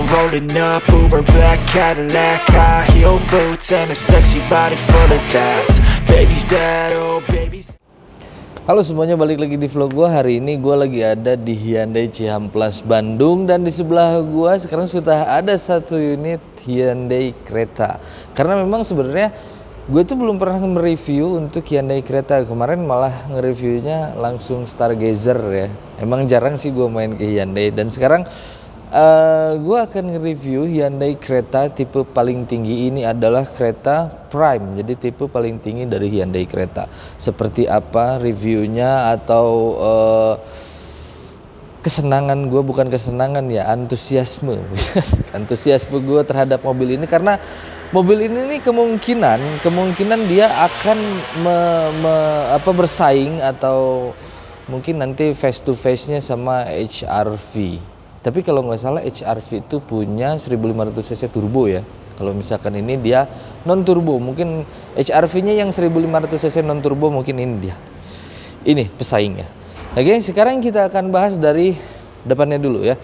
rolling up, Uber black Cadillac, high heel boots and a sexy body full of tats. Baby's bad, oh baby's. Halo semuanya, balik lagi di vlog gue. Hari ini gue lagi ada di Hyundai Cihampelas Bandung. Dan di sebelah gue sekarang sudah ada satu unit Hyundai Creta. Karena memang sebenarnya gue tuh belum pernah mereview untuk Hyundai Creta. Kemarin malah nge-reviewnya langsung Stargazer ya. Emang jarang sih gue main ke Hyundai. Dan sekarang gue akan nge-review Hyundai Creta tipe paling tinggi. Ini adalah Creta Prime, jadi tipe paling tinggi dari Hyundai Creta. Seperti apa reviewnya atau kesenangan gue, bukan kesenangan ya, antusiasme antusiasme gue terhadap mobil ini. Karena mobil ini nih kemungkinan dia akan bersaing atau mungkin nanti face to face nya sama HR-V. Tapi kalau nggak salah HR-V itu punya 1500 cc turbo ya. Kalau misalkan ini dia non turbo, mungkin HR-V-nya yang 1500 cc non turbo, mungkin ini dia. Ini pesaingnya. Oke, sekarang kita akan bahas dari depannya dulu ya.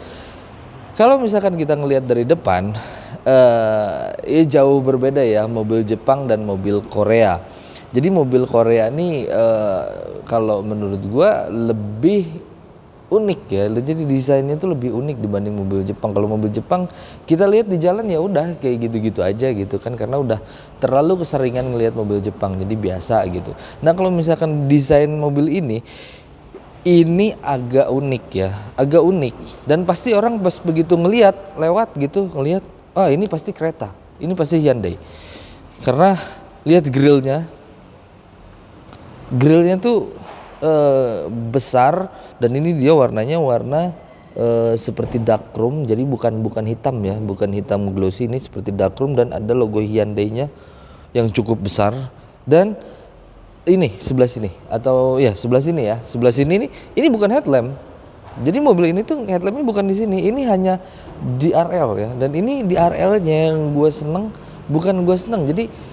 Kalau misalkan kita ngelihat dari depan, jauh berbeda ya mobil Jepang dan mobil Korea. Jadi mobil Korea ini kalau menurut gua lebih unik ya, jadi desainnya tuh lebih unik dibanding mobil Jepang. Kalau mobil Jepang kita lihat di jalan ya udah kayak gitu-gitu aja gitu kan, karena udah terlalu keseringan ngelihat mobil Jepang jadi biasa gitu. Nah kalau misalkan desain mobil ini agak unik ya, agak unik, dan pasti orang pas begitu ngelihat lewat gitu ngelihat, oh ini pasti Creta, ini pasti Hyundai, karena lihat grillnya tuh besar, dan ini dia warnanya warna seperti dark chrome, jadi bukan hitam ya, bukan hitam glossy, ini seperti dark chrome dan ada logo Hyundai-nya yang cukup besar. Dan ini sebelah sini atau ya sebelah sini nih, ini bukan headlamp. Jadi mobil ini tuh headlampnya bukan di sini, ini hanya DRL ya, dan ini DRL-nya yang gue seneng. Jadi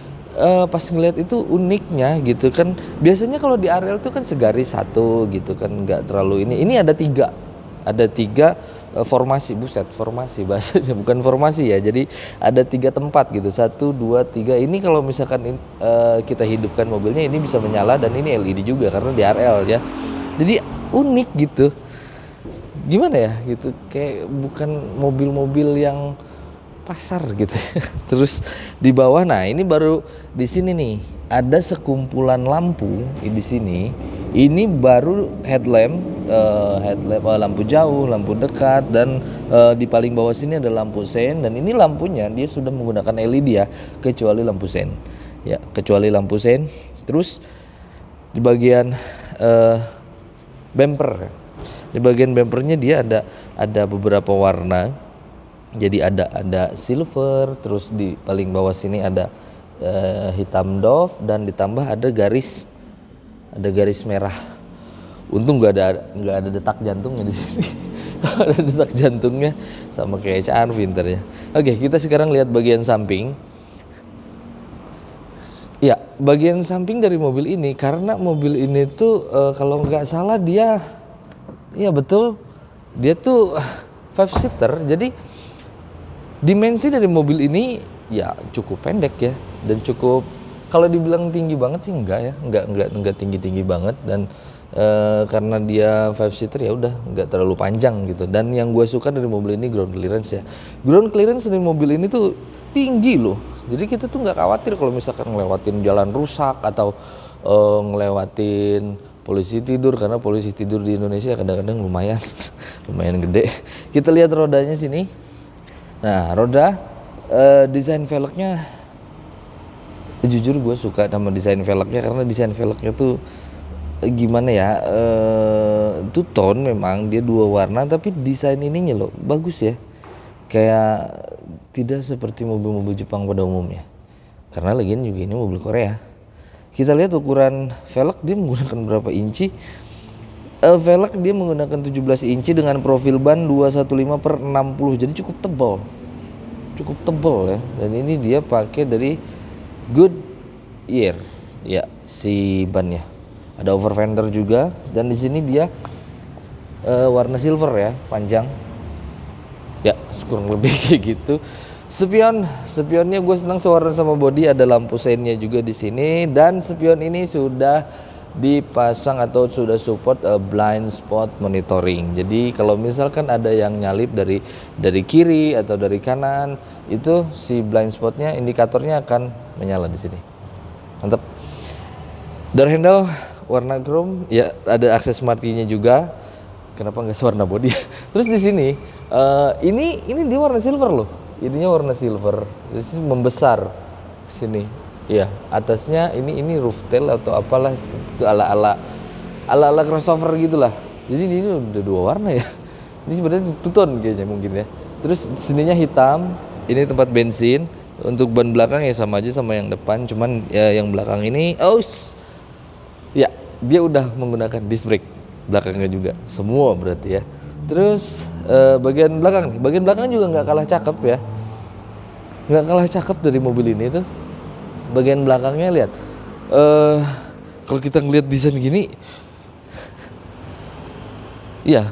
pas ngeliat itu uniknya gitu kan, biasanya kalau di RL itu kan segaris satu gitu kan, nggak terlalu ini ada tiga formasi, formasi bahasanya bukan formasi ya, jadi ada 3 tempat gitu, 1, 2, 3. Ini kalau misalkan kita hidupkan mobilnya ini bisa menyala, dan ini LED juga karena di RL ya, jadi unik gitu, gimana ya gitu, kayak bukan mobil-mobil yang pasar gitu. Terus di bawah, nah ini baru di sini nih ada sekumpulan lampu di sini. Ini baru headlamp, lampu jauh, lampu dekat, dan di paling bawah sini ada lampu sen. Dan ini lampunya dia sudah menggunakan LED ya, kecuali lampu sen. Ya, kecuali lampu sen. Terus di bagian bumper, di bagian bumpernya dia ada beberapa warna. Jadi ada silver, terus di paling bawah sini ada hitam doff, dan ditambah ada garis merah. Untung nggak ada detak jantungnya di sini. Ada detak jantungnya sama kayak HR Winter ya. Oke, kita sekarang lihat bagian samping. Ya, bagian samping dari mobil ini, karena mobil ini tuh kalau nggak salah dia, ya betul, dia tuh 5-seater. Jadi dimensi dari mobil ini ya cukup pendek ya, dan cukup, kalau dibilang tinggi banget sih enggak ya, enggak tinggi banget. Dan karena dia 5-seater ya udah enggak terlalu panjang gitu. Dan yang gue suka dari mobil ini ground clearance ya, ground clearance dari mobil ini tuh tinggi loh. Jadi kita tuh nggak khawatir kalau misalkan ngelewatin jalan rusak atau ngelewatin polisi tidur, karena polisi tidur di Indonesia kadang-kadang lumayan gede. Kita lihat rodanya sini. Nah, roda desain velgnya, jujur gue suka sama desain velgnya, karena desain velgnya tuh gimana ya, two tone, memang dia 2 warna, tapi desain ininya loh bagus ya, kayak tidak seperti mobil-mobil Jepang pada umumnya, karena lagian juga ini mobil Korea. Kita lihat ukuran velg, dia menggunakan berapa inci. Velg dia menggunakan 17 inci dengan profil ban 215/60, jadi cukup tebal ya. Dan ini dia pakai dari Goodyear ya si bannya. Ada over fender juga, dan di sini dia warna silver ya, panjang ya. kurang lebih kayak gitu. Spionnya gue senang sewarna sama body, ada lampu seinnya juga di sini, dan spion ini sudah dipasang atau sudah support blind spot monitoring. Jadi kalau misalkan ada yang nyalip dari kiri atau dari kanan, itu si blind spotnya, indikatornya akan menyala di sini. Mantap. Door handle warna chrome, ya ada akses smart key-nya juga. Kenapa nggak sewarna body? Terus di sini ini dia warna silver loh. Ininya warna silver. Di sini membesar sini. Iya, atasnya ini roof tail atau apalah itu ala crossover gitulah. Jadi ini udah dua warna ya. Ini sebenarnya two-tone kayaknya mungkin ya. Terus sininya hitam. Ini tempat bensin. Untuk ban belakang ya sama aja sama yang depan, cuman ya yang belakang ini ya dia udah menggunakan disc brake belakangnya juga. Semua berarti ya. Terus bagian belakang juga nggak kalah cakep ya. Nggak kalah cakep dari mobil ini tuh. Bagian belakangnya lihat, kalau kita ngeliat desain gini, ya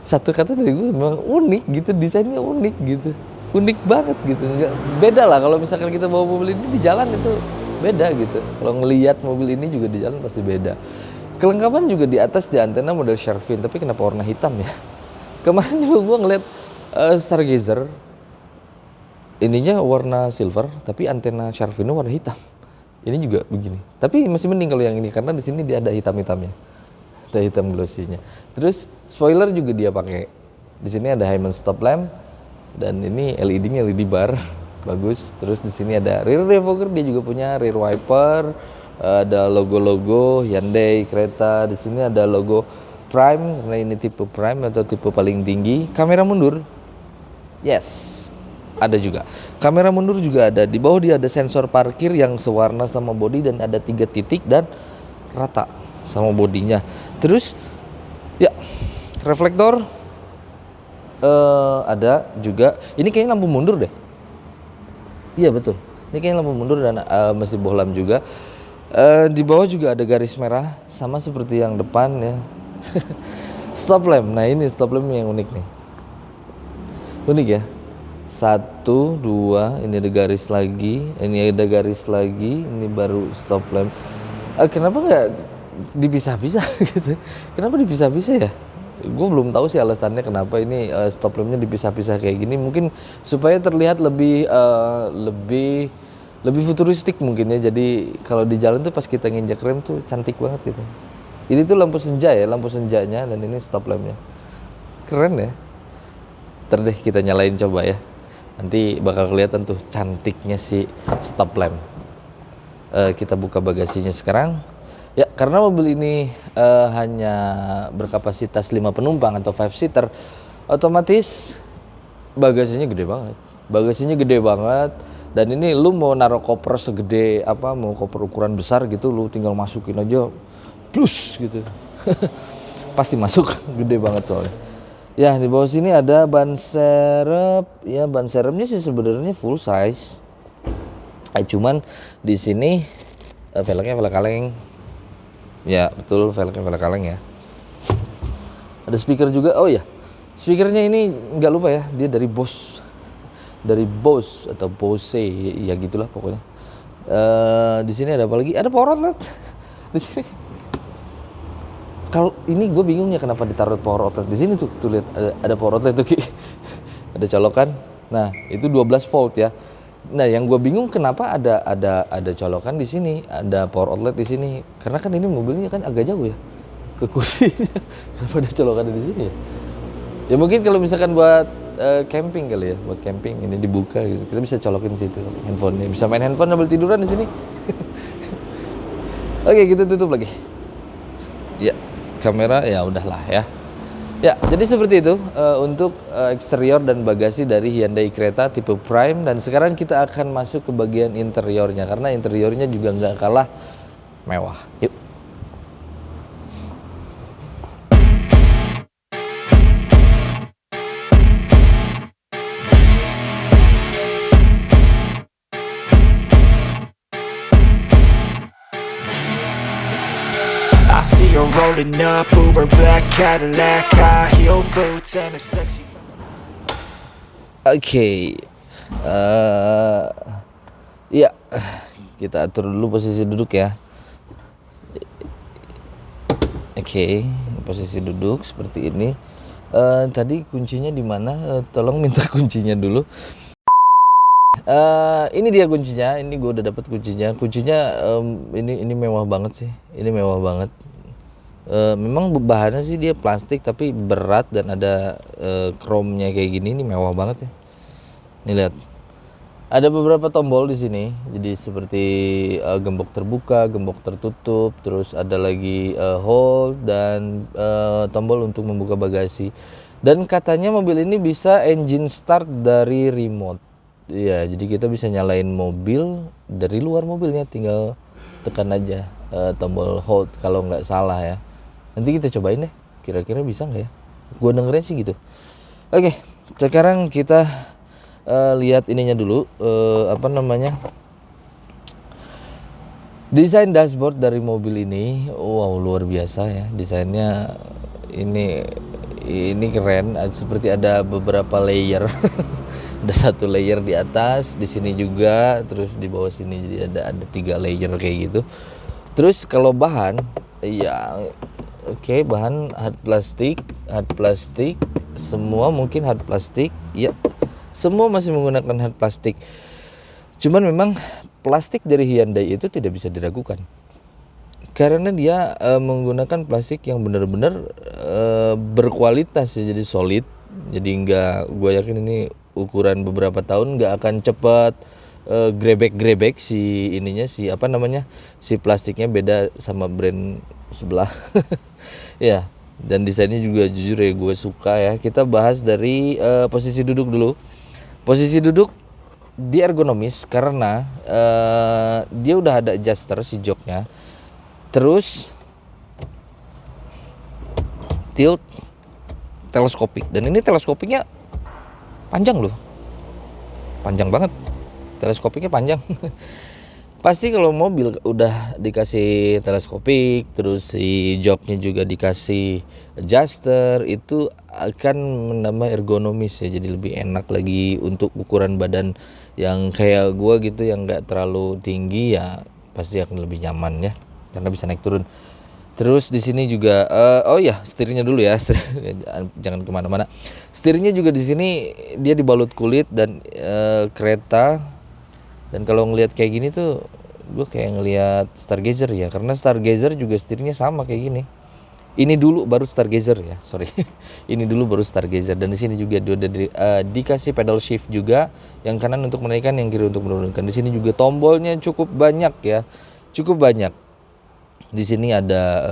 satu kata dari gue memang unik gitu, desainnya unik gitu, unik banget gitu. Nggak beda lah kalau misalkan kita bawa mobil ini di jalan itu beda gitu. Kalau ngelihat mobil ini juga di jalan pasti beda. Kelengkapan juga di atas di antena model Shark-fin, tapi kenapa warna hitam ya? Kemarin juga gue ngeliat Stargazer. Ininya warna silver, tapi antena Shark-fin warna hitam. Ini juga begini. Tapi masih mending kalau yang ini karena di sini dia ada hitam-hitamnya, ada hitam glossy-nya. Terus spoiler juga dia pakai. Di sini ada Hyman stop lamp dan ini LED-nya LED bar, bagus. Terus di sini ada rear defogger, dia juga punya rear wiper, ada logo-logo Hyundai Creta. Di sini ada logo Prime, karena ini tipe Prime atau tipe paling tinggi. Kamera mundur, yes. Ada juga kamera mundur juga ada. Di bawah dia ada sensor parkir yang sewarna sama body dan ada 3 titik dan rata sama bodinya. Terus ya reflektor ada juga. Ini kayaknya lampu mundur deh. Iya betul. Ini kayaknya lampu mundur dan masih bohlam juga. Di bawah juga ada garis merah sama seperti yang depan ya. Stop lamp. Nah ini stop lamp yang unik nih. Unik ya. 1, 2, ini ada garis lagi, ini ada garis lagi, ini baru stop lamp. Kenapa nggak dipisah-pisah gitu? Kenapa dipisah-pisah ya? Gue belum tahu sih alasannya kenapa ini stop lampnya dipisah-pisah kayak gini. Mungkin supaya terlihat lebih futuristik mungkin ya. Jadi kalau di jalan tuh pas kita nginjak rem tuh cantik banget gitu. Ini tuh lampu senja ya, lampu senjanya, dan ini stop lampnya. Keren ya. Ntar deh kita nyalain coba ya. Nanti bakal kelihatan tuh cantiknya si stop lamp. Kita buka bagasinya sekarang. Ya, karena mobil ini hanya berkapasitas 5 penumpang atau 5-seater, otomatis bagasinya gede banget. Bagasinya gede banget. Dan ini lu mau naruh koper segede apa, mau koper ukuran besar gitu, lu tinggal masukin aja, plus gitu. Pasti masuk, gede banget soalnya. Ya, di bawah sini ada ban serep. Ya, ban serepnya sih sebenarnya full size. Cuman di sini velgnya velg kaleng. Ya, betul, velgnya velg kaleng ya. Ada speaker juga. Oh ya. Speakernya ini nggak lupa ya, dia dari Bose. Dari Bose atau Bose ya gitulah pokoknya. Di sini ada apa lagi? Ada power outlet. Di sini. Kalau ini gue bingung ya kenapa ditaruh power outlet di sini tuh lihat ada power outlet tuh. Ada colokan. Nah, itu 12 volt ya. Nah, yang gue bingung kenapa ada colokan di sini, ada power outlet di sini. Karena kan ini mobilnya kan agak jauh ya ke kursinya. Kenapa ada colokan di sini ya? Ya mungkin kalau misalkan buat camping kali ya, buat camping ini dibuka gitu. Kita bisa colokin di situ handphonenya. Bisa main handphone sambil tiduran di sini. Oke, kita tutup lagi. Ya. Kamera ya udahlah ya. Ya, jadi seperti itu untuk eksterior dan bagasi dari Hyundai Creta tipe Prime. Dan sekarang kita akan masuk ke bagian interiornya karena interiornya juga nggak kalah mewah. Yuk. I see her rolling up, Uber black Cadillac, high heel boots and a sexy Oke. Eh, Iya, kita atur dulu posisi duduk ya. Oke, posisi duduk seperti ini. Tadi kuncinya di mana? Tolong minta kuncinya dulu. Ini dia kuncinya. Ini gue udah dapat kuncinya. Kuncinya ini mewah banget sih. Ini mewah banget. Memang bahannya sih dia plastik tapi berat dan ada chrome-nya kayak gini. Ini mewah banget ya. Nih lihat. Ada beberapa tombol di sini, jadi seperti gembok terbuka, gembok tertutup, terus ada lagi hold dan tombol untuk membuka bagasi. Dan katanya mobil ini bisa engine start dari remote. Iya, jadi kita bisa nyalain mobil dari luar mobilnya, tinggal tekan aja tombol hold kalau nggak salah ya. Nanti kita cobain deh, kira-kira bisa nggak ya? Gua dengerin sih gitu. Oke, sekarang kita lihat ininya dulu, apa namanya, desain dashboard dari mobil ini. Wow, luar biasa ya desainnya. Ini keren, seperti ada beberapa layer. Ada satu layer di atas, di sini juga, terus di bawah sini, jadi ada 3 layer kayak gitu. Terus kalau bahan, ya oke, bahan hard plastik, semua mungkin hard plastik ya. Semua masih menggunakan hard plastik. Cuman memang plastik dari Hyundai itu tidak bisa diragukan. Karena dia menggunakan plastik yang benar-benar berkualitas ya, jadi solid. Jadi gue yakin ini ukuran beberapa tahun nggak akan cepat grebek si ininya, si apa namanya, si plastiknya beda sama brand sebelah. Ya, dan desainnya juga jujur ya gue suka ya. Kita bahas dari posisi duduk dulu. Posisi duduk dia ergonomis karena dia udah ada adjuster si joknya. Terus tilt teleskopik, dan ini teleskopiknya panjang loh. Panjang banget. Teleskopiknya panjang. Pasti kalau mobil udah dikasih teleskopik, terus si joknya juga dikasih adjuster, itu akan menambah ergonomis ya, jadi lebih enak lagi untuk ukuran badan yang kayak gua gitu, yang nggak terlalu tinggi ya, pasti akan lebih nyaman ya, karena bisa naik turun. Terus di sini juga, oh ya, setirnya dulu ya, jangan kemana-mana. Setirnya juga di sini dia dibalut kulit dan kereta. Dan kalau ngelihat kayak gini tuh, gue kayak ngelihat Stargazer ya, karena Stargazer juga setirnya sama kayak gini. Ini dulu baru Stargazer ya, sorry. Ini dulu baru Stargazer, dan di sini juga dia udah dikasih pedal shift juga, yang kanan untuk menaikkan, yang kiri untuk menurunkan. Di sini juga tombolnya cukup banyak ya, cukup banyak. Di sini ada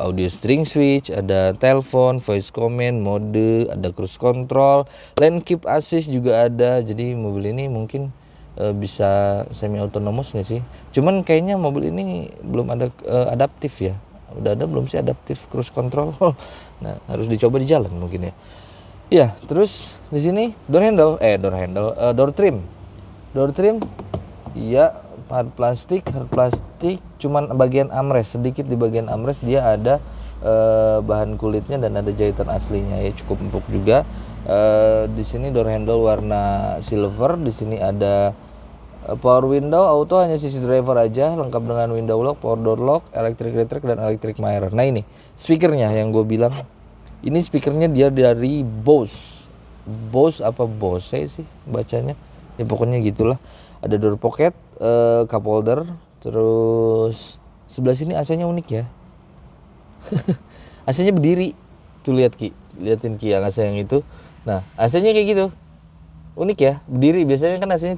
audio string switch, ada telepon, voice command, mode, ada cruise control, lane keep assist juga ada. Jadi mobil ini mungkin bisa semi autonomous nggak sih? Cuman kayaknya mobil ini belum ada adaptif ya. Udah ada belum sih adaptif cruise control? Nah, harus dicoba di jalan mungkin ya. Ya, terus di sini door trim. Door trim, iya, hard plastik, cuman bagian armrest, sedikit di bagian armrest dia ada bahan kulitnya dan ada jahitan aslinya ya, cukup empuk juga. Di sini door handle warna silver, di sini ada power window auto, hanya sisi driver aja, lengkap dengan window lock, power door lock, electric retract dan electric mirror. Nah ini speakernya yang gue bilang, ini speakernya dia dari Bose apa Bose sih bacanya ya, pokoknya gitulah. Ada door pocket, cup holder, terus sebelah sini AC-nya unik ya. AC-nya berdiri tuh, liatin Ki yang AC yang itu. Nah AC-nya kayak gitu, unik ya, berdiri. Biasanya kan AC-nya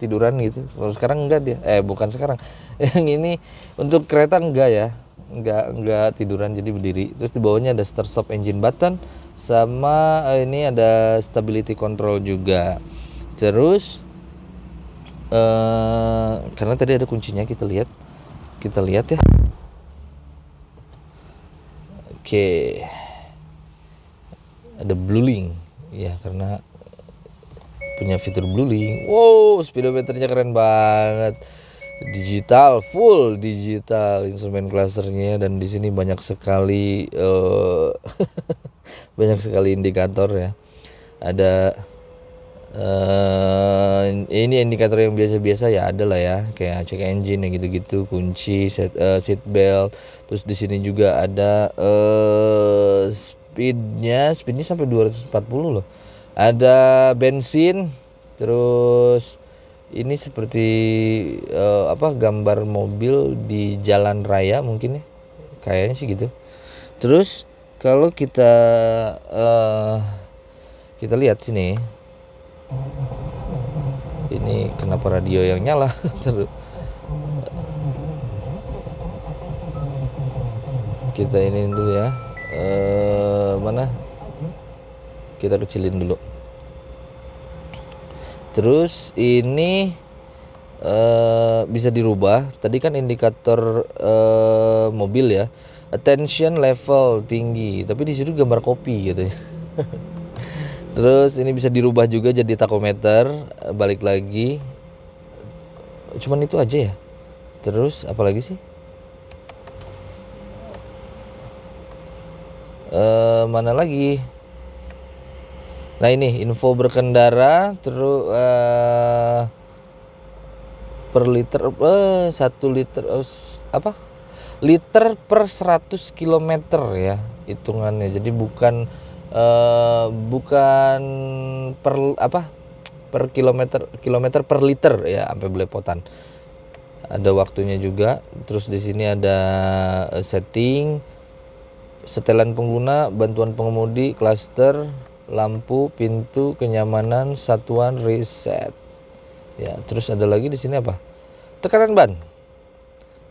tiduran gitu, kalau sekarang enggak dia, bukan sekarang. Yang ini untuk kereta enggak ya, enggak tiduran, jadi berdiri. Terus di bawahnya ada start stop engine button, sama ini ada stability control juga. Terus karena tadi ada kuncinya, kita lihat ya. Oke, ada blueling ya, karena punya fitur blueling. Wow, speedometernya keren banget, digital, full digital instrument clusternya, dan di sini banyak sekali banyak sekali indikator ya. Ada Ini indikator yang biasa-biasa ya ada lah ya, kayak cek engine ya gitu-gitu, kunci, seat belt. Terus di sini juga ada speednya sampai 240 loh. Ada bensin, terus ini seperti gambar mobil di jalan raya mungkin ya, kayaknya sih gitu. Terus kalau kita lihat sini, ini kenapa radio yang nyala terus kita ini dulu ya, mana kita kecilin dulu. Terus ini bisa dirubah. Tadi kan indikator mobil ya, attention level tinggi, tapi di situ gambar kopi gitu ya. Terus ini bisa dirubah juga jadi tachometer, balik lagi. Cuman itu aja ya. Terus apa lagi sih? Mana lagi? Nah ini info berkendara, terus per liter 1 liter liter per 100 km ya hitungannya. Jadi bukan per kilometer per liter ya, sampai belepotan. Ada waktunya juga. Terus di sini ada setting, setelan pengguna, bantuan pengemudi, klaster, lampu, pintu, kenyamanan, satuan, reset. Ya, terus ada lagi di sini apa? Tekanan ban.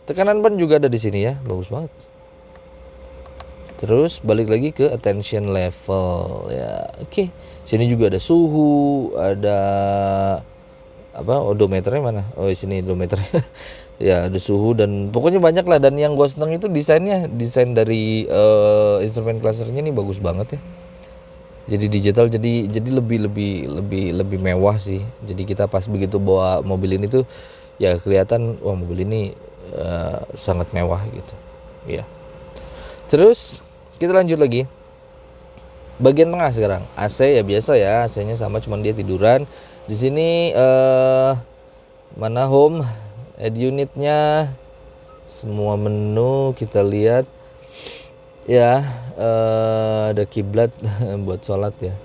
Tekanan ban juga ada di sini ya, bagus banget. Terus balik lagi ke attention level ya. Oke. Sini juga ada suhu, ada odometernya mana? Oh, sini odometernya. Ya, ada suhu dan pokoknya banyak lah. Dan yang gue seneng itu desain dari instrumen clusternya nih bagus banget ya. Jadi digital, jadi lebih mewah sih. Jadi kita pas begitu bawa mobil ini tuh ya kelihatan, wah mobil ini sangat mewah gitu. Ya. Terus kita lanjut lagi. Bagian tengah sekarang. AC ya biasa ya, AC-nya sama cuman dia tiduran. Di sini mana home, add unitnya, semua menu kita lihat. Ya, ada kiblat buat sholat ya.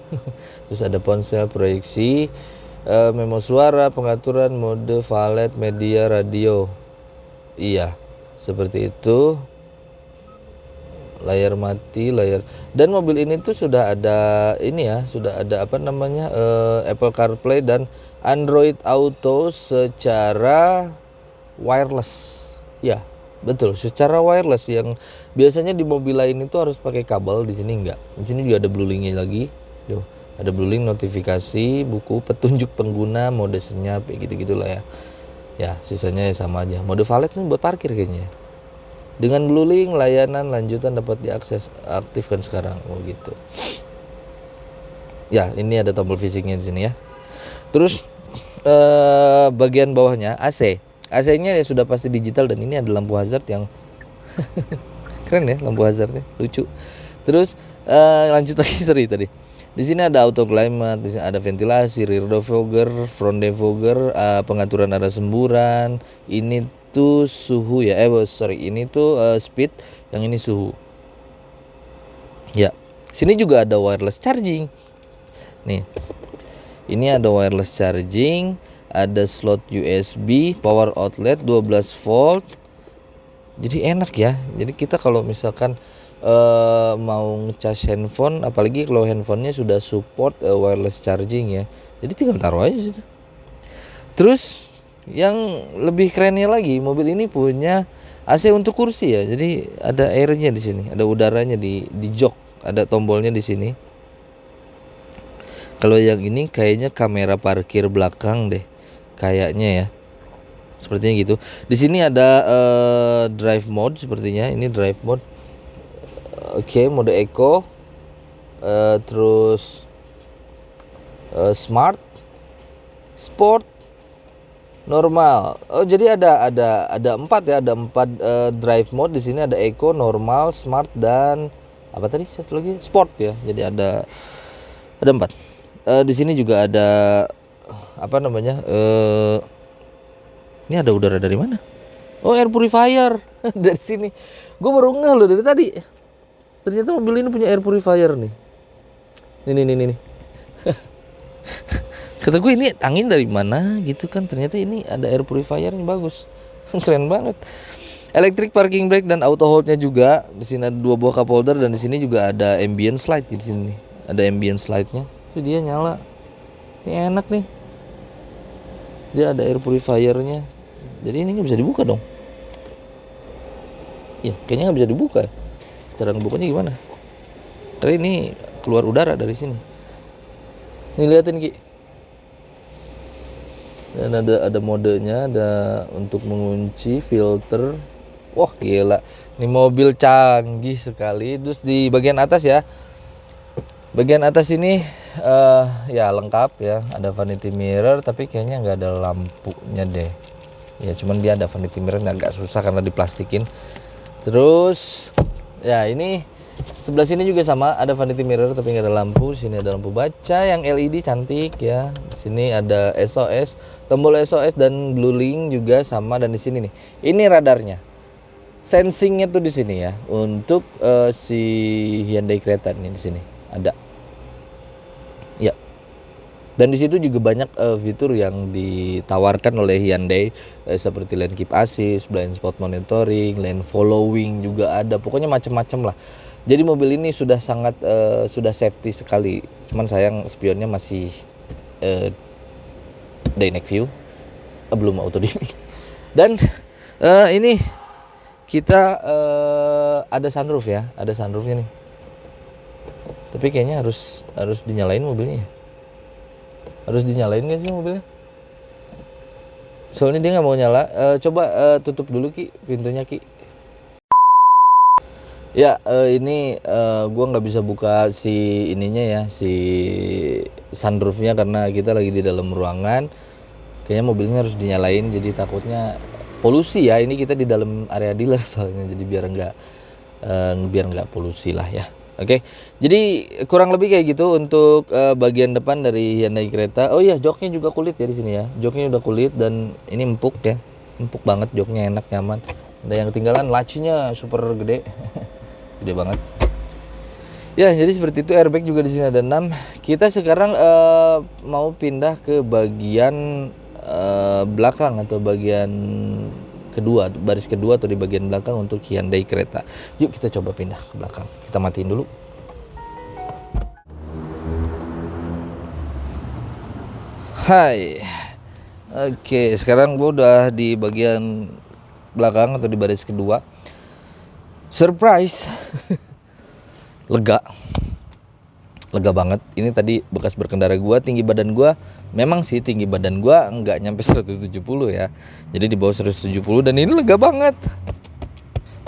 Terus ada ponsel, proyeksi, memo suara, pengaturan, mode, valet, media, radio. Iya, seperti itu. Layar mati, dan mobil ini tuh sudah ada Apple CarPlay dan Android Auto secara wireless. Ya, betul, secara wireless. Yang biasanya di mobil lain itu harus pakai kabel, di sini enggak. Di sini juga ada BlueLink-nya lagi. Tuh, ada BlueLink, notifikasi, buku, petunjuk pengguna, mode senyap, gitu-gitulah ya. Ya, sisanya sama aja. Mode valet nih buat parkir kayaknya. Dengan BlueLink, layanan lanjutan dapat diakses, aktifkan sekarang. Oh gitu. Ya, ini ada tombol fisiknya di sini ya. Terus bagian bawahnya AC. AC-nya ya sudah pasti digital, dan ini ada lampu hazard yang keren ya, lampu hazardnya lucu. Terus lanjut lagi tadi. Di sini ada auto climate, di sini ada ventilasi, rear defogger, front defogger, pengaturan arah semburan. Ini tuh suhu ya, ini tuh speed, yang ini suhu. Ya, sini juga ada wireless charging. Nih, ini ada wireless charging, ada slot USB, power outlet 12 volt. Jadi enak ya. Jadi kita kalau misalkan mau ngecas handphone, apalagi kalau handphonenya sudah support wireless charging ya, jadi tinggal taruh aja situ. Terus yang lebih kerennya lagi, mobil ini punya AC untuk kursi ya. Jadi ada airnya di sini, ada udaranya di jok, ada tombolnya di sini. Kalau yang ini kayaknya kamera parkir belakang deh, kayaknya ya. Sepertinya gitu. Di sini ada drive mode sepertinya. Ini drive mode. Oke, mode eco. Terus smart, sport, normal. Oh, jadi ada 4 ya, ada 4 drive mode di sini. Ada eco, normal, smart, dan apa tadi satu lagi? Sport ya. Jadi ada 4. Di sini juga ada apa namanya? Ini ada udara dari mana? Oh, air purifier dari sini. Gue baru ngeh loh dari tadi. Ternyata mobil ini punya air purifier nih. Nih. Kata gue ini angin dari mana gitu kan, ternyata ini ada air purifier yang bagus. Keren banget. Electric parking brake dan auto hold-nya juga. Di sini ada 2 buah cup holder dan di sini juga ada ambient slide di sini. Ada ambient slide-nya. Tuh dia nyala. Ini enak nih. Dia ada air purifier-nya. Jadi ini nggak bisa dibuka dong. Iya, kayaknya nggak bisa dibuka. Cara ngebukanya gimana? Karena ini keluar udara dari sini. Nih liatin Ki. Dan ada modenya, ada untuk mengunci, filter. Wah gila, ini mobil canggih sekali. Terus di bagian atas ya, bagian atas ini ya lengkap ya, ada vanity mirror, tapi kayaknya nggak ada lampunya deh. Ya cuman dia ada vanity mirror, agak susah karena diplastikin. Terus ya ini sebelah sini juga sama, ada vanity mirror tapi nggak ada lampu. Sini ada lampu baca yang LED cantik ya. Di sini ada SOS, tombol SOS dan blue link juga sama. Dan di sini nih, ini radarnya, sensingnya tuh di sini ya untuk si Hyundai Creta nih di sini ada. Ya. Dan di situ juga banyak fitur yang ditawarkan oleh Hyundai seperti lane keep assist, blind spot monitoring, lane following juga ada. Pokoknya macam-macam lah. Jadi mobil ini sudah sangat sudah safety sekali. Cuman sayang spionnya masih dynamic view, belum auto dimming. Dan ini kita ada sunroof ya, ada sunroofnya nih. Tapi kayaknya harus dinyalain mobilnya. Harus dinyalain nggak sih mobilnya? Soalnya dia nggak mau nyala. Coba tutup dulu Ki pintunya Ki. Ya ini gua nggak bisa buka si ininya ya, si sunroofnya karena kita lagi di dalam ruangan. Kayaknya mobilnya harus dinyalain, jadi takutnya polusi ya. Ini kita di dalam area dealer soalnya, jadi biar nggak polusi lah ya. Oke, jadi kurang lebih kayak gitu untuk bagian depan dari Hyundai Creta. Oh iya, joknya juga kulit ya di sini ya. Joknya udah kulit dan ini empuk ya, empuk banget, joknya enak, nyaman. Ada yang ketinggalan, lacinya super gede, gede banget. Ya, jadi seperti itu. Airbag juga di sini ada 6. Kita sekarang mau pindah ke bagian belakang atau bagian kedua, baris kedua atau di bagian belakang untuk Hyundai Creta. Yuk kita coba pindah ke belakang. Kita matiin dulu. Hai. Oke, sekarang gue udah di bagian belakang atau di baris kedua. Surprise. Lega banget. Ini tadi bekas berkendara gua, tinggi badan gua memang sih tinggi badan gua nggak nyampe 170 ya. Jadi di bawah 170 dan ini lega banget.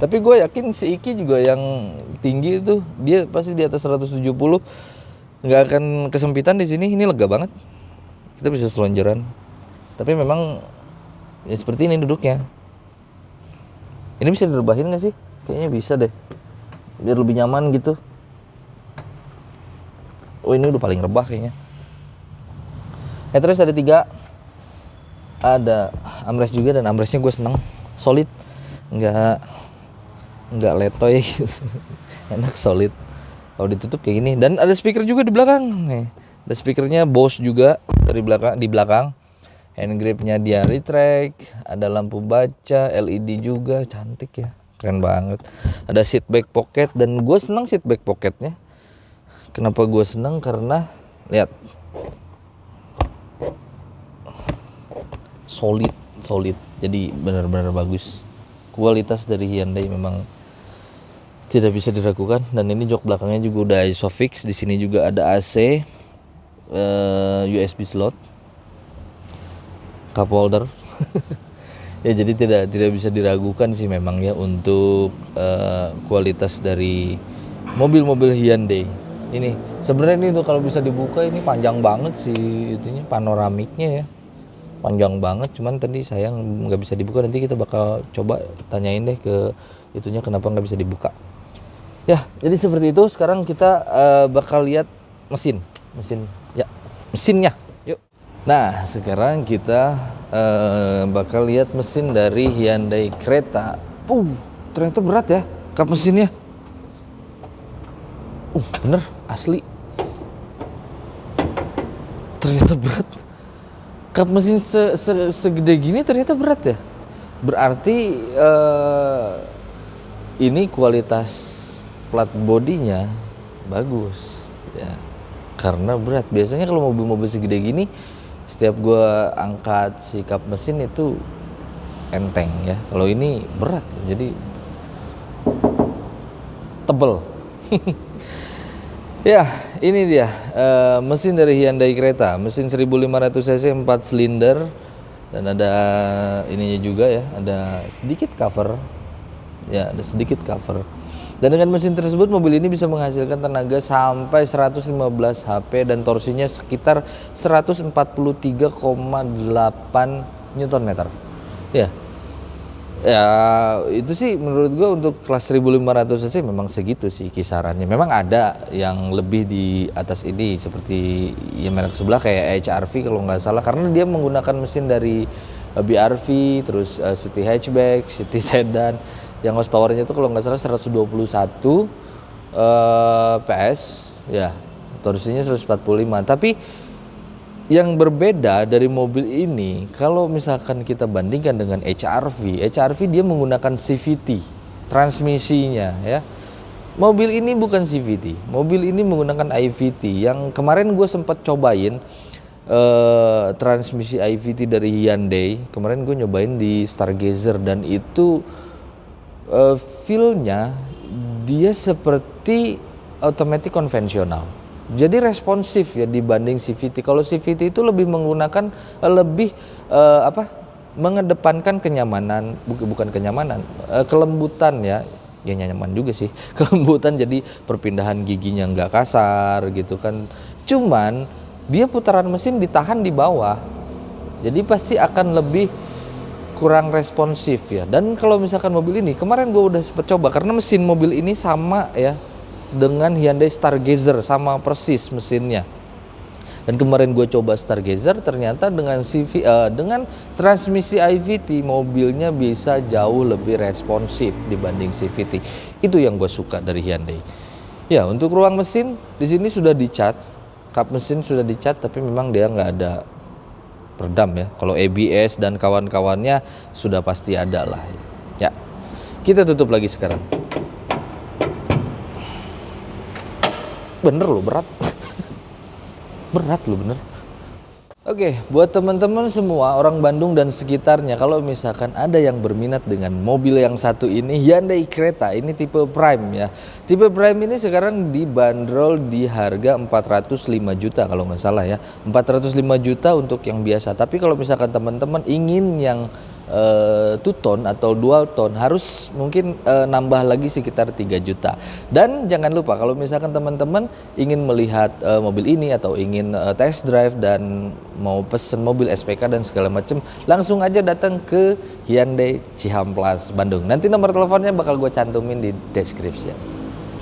Tapi gue yakin si Iki juga yang tinggi itu dia pasti di atas 170. Nggak akan kesempitan di sini. Ini lega banget. Kita bisa selonjoran. Tapi memang ya seperti ini duduknya. Ini bisa direbahin nggak sih? Kayaknya bisa deh. Biar lebih nyaman gitu. Oh ini udah paling rebah kayaknya. Terus ada 3. Ada armrest juga dan armrestnya gue seneng, solid, nggak letoy gitu. Enak, solid. Kalau ditutup kayak gini. Dan ada speaker juga di belakang. Nih, ada speakernya Bose juga di belakang. Hand gripnya dia retract. Ada lampu baca, LED juga, cantik ya, keren banget. Ada seat back pocket dan gue seneng seat back pocketnya. Kenapa gue seneng? Karena lihat solid, jadi benar-benar bagus. Kualitas dari Hyundai memang tidak bisa diragukan. Dan ini jok belakangnya juga udah Isofix. Di sini juga ada AC, USB slot, cup holder. Ya jadi tidak bisa diragukan sih memang ya untuk kualitas dari mobil-mobil Hyundai. Ini sebenarnya ini tuh kalau bisa dibuka ini panjang banget sih itunya, panoramiknya ya, panjang banget. Cuman tadi sayang nggak bisa dibuka. Nanti kita bakal coba tanyain deh ke itunya kenapa nggak bisa dibuka. Ya jadi seperti itu. Sekarang kita bakal lihat mesin ya. mesinnya. Yuk. Nah, sekarang kita bakal lihat mesin dari Hyundai Creta. Ternyata berat ya kap mesinnya. Bener, asli. Ternyata berat. Kap mesin segede gini ternyata berat ya. Berarti ini kualitas plat bodinya bagus ya. Karena berat. Biasanya kalau mobil-mobil segede gini, setiap gua angkat si kap mesin itu enteng ya. Kalau ini berat, jadi tebel. Ya, ini dia mesin dari Hyundai Creta, mesin 1500 cc 4 silinder dan ada ininya juga ya, ada sedikit cover. Ya, ada sedikit cover. Dan dengan mesin tersebut mobil ini bisa menghasilkan tenaga sampai 115 HP dan torsinya sekitar 143,8 Nm. Ya. Ya, itu sih menurut gue untuk kelas 1500 cc memang segitu sih kisarannya. Memang ada yang lebih di atas ini seperti yang merek sebelah kayak HR-V kalau nggak salah, karena dia menggunakan mesin dari BR-V, terus City Hatchback, City Sedan yang horsepowernya itu kalau nggak salah 121 PS ya, torsinya 145. Tapi yang berbeda dari mobil ini, kalau misalkan kita bandingkan dengan HR-V dia menggunakan CVT transmisinya ya. Mobil ini bukan CVT, mobil ini menggunakan IVT. Yang kemarin gue sempat cobain transmisi IVT dari Hyundai. Kemarin gue nyobain di Stargazer dan itu feel-nya dia seperti automatic konvensional. Jadi responsif ya dibanding CVT. Kalau CVT itu lebih menggunakan mengedepankan kenyamanan, bukan kenyamanan, kelembutan ya. Ya nyaman juga sih, kelembutan, jadi perpindahan giginya nggak kasar gitu kan. Cuman dia putaran mesin ditahan di bawah, jadi pasti akan lebih kurang responsif ya. Dan kalau misalkan mobil ini, kemarin gue udah sempet coba karena mesin mobil ini sama ya dengan Hyundai Stargazer, sama persis mesinnya. Dan kemarin gue coba Stargazer, ternyata dengan dengan transmisi IVT mobilnya bisa jauh lebih responsif dibanding CVT. Itu yang gue suka dari Hyundai. Ya, untuk ruang mesin di sini sudah dicat, kap mesin sudah dicat, tapi memang dia nggak ada peredam ya. Kalau ABS dan kawan-kawannya sudah pasti ada lah. Ya, kita tutup lagi sekarang. Bener loh, berat. Berat loh, bener. Oke, buat teman-teman semua orang Bandung dan sekitarnya, kalau misalkan ada yang berminat dengan mobil yang satu ini, Hyundai Creta, ini tipe Prime ya. Tipe Prime ini sekarang dibanderol di harga 405 juta kalau nggak salah ya. 405 juta untuk yang biasa. Tapi kalau misalkan teman-teman ingin yang two-tone atau dual tone, harus mungkin nambah lagi sekitar 3 juta. Dan jangan lupa kalau misalkan teman-teman ingin melihat mobil ini atau ingin test drive dan mau pesen mobil SPK dan segala macam, langsung aja datang ke Hyundai Cihamplas Bandung. Nanti nomor teleponnya bakal gue cantumin di description.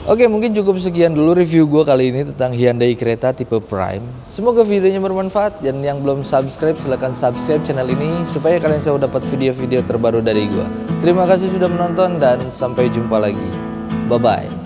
Oke, mungkin cukup sekian dulu review gue kali ini tentang Hyundai Creta tipe Prime. Semoga videonya bermanfaat, dan yang belum subscribe silahkan subscribe channel ini supaya kalian selalu dapat video-video terbaru dari gue. Terima kasih sudah menonton dan sampai jumpa lagi. Bye-bye.